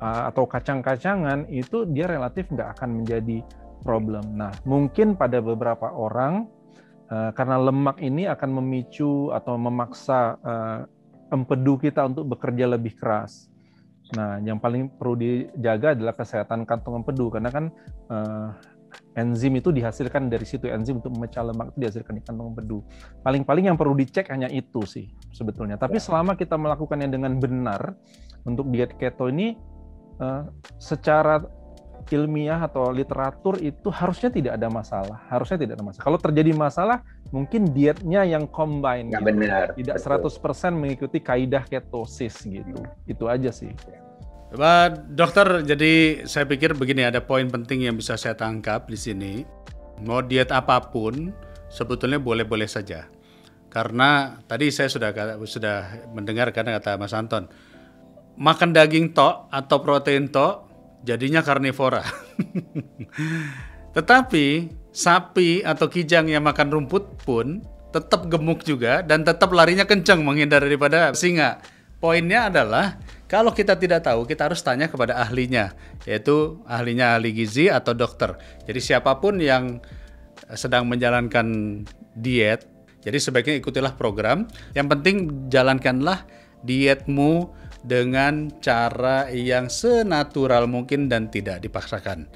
atau kacang-kacangan, itu dia relatif nggak akan menjadi problem. Nah, mungkin pada beberapa orang karena lemak ini akan memicu atau memaksa empedu kita untuk bekerja lebih keras. Nah, yang paling perlu dijaga adalah kesehatan kantong empedu, karena kan enzim itu dihasilkan dari situ, enzim untuk memecah lemak itu dihasilkan di kantong empedu. Paling-paling yang perlu dicek hanya itu sih sebetulnya. Tapi selama kita melakukannya dengan benar untuk diet keto ini, secara ilmiah atau literatur itu harusnya tidak ada masalah. Kalau terjadi masalah, mungkin dietnya yang combine, gitu. Benar. Tidak 100% mengikuti kaidah ketosis gitu. Itu aja sih. Pak Dokter, jadi saya pikir begini, ada poin penting yang bisa saya tangkap di sini. Mau diet apapun sebetulnya boleh-boleh saja. Karena tadi saya sudah mendengar kata Mas Anton, makan daging tok atau protein tok jadinya karnivora. Tetapi sapi atau kijang yang makan rumput pun tetap gemuk juga dan tetap larinya kencang menghindar daripada singa. Poinnya adalah Kalau kita tidak tahu, kita harus tanya kepada ahlinya, yaitu ahlinya ahli gizi atau dokter. Jadi siapapun yang sedang menjalankan diet, jadi sebaiknya ikutilah program. Yang penting jalankanlah dietmu dengan cara yang senatural mungkin dan tidak dipaksakan.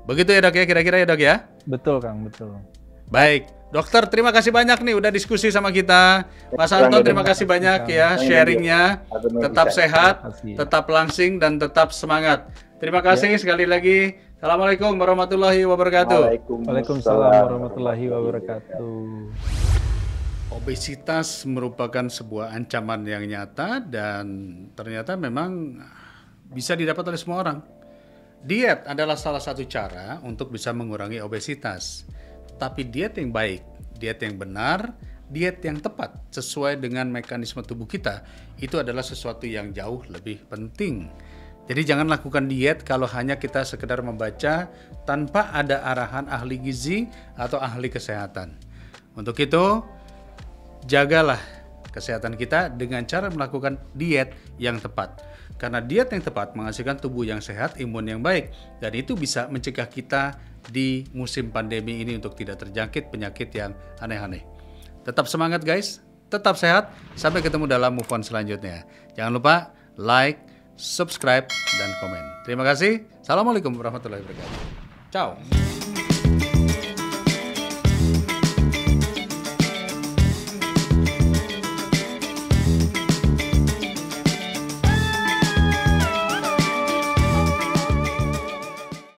Begitu ya dok ya, kira-kira ya dok ya? Betul Kang, betul. Baik, dokter terima kasih banyak nih udah diskusi sama kita. Mas Anton terima kasih banyak ya sharingnya. Tetap sehat, tetap langsing dan tetap semangat. Terima kasih sekali lagi. Assalamualaikum warahmatullahi wabarakatuh. Waalaikumsalam warahmatullahi wabarakatuh. Obesitas merupakan sebuah ancaman yang nyata dan ternyata memang bisa didapat oleh semua orang. Diet adalah salah satu cara untuk bisa mengurangi obesitas. Tapi diet yang baik, diet yang benar, diet yang tepat sesuai dengan mekanisme tubuh kita, itu adalah sesuatu yang jauh lebih penting. Jadi jangan lakukan diet kalau hanya kita sekedar membaca tanpa ada arahan ahli gizi atau ahli kesehatan. Untuk itu, jagalah kesehatan kita dengan cara melakukan diet yang tepat. Karena diet yang tepat menghasilkan tubuh yang sehat, imun yang baik. Dan itu bisa mencegah kita di musim pandemi ini untuk tidak terjangkit penyakit yang aneh-aneh. Tetap semangat guys, tetap sehat. Sampai ketemu dalam Move On selanjutnya. Jangan lupa like, subscribe, dan komen. Terima kasih. Assalamualaikum warahmatullahi wabarakatuh. Ciao.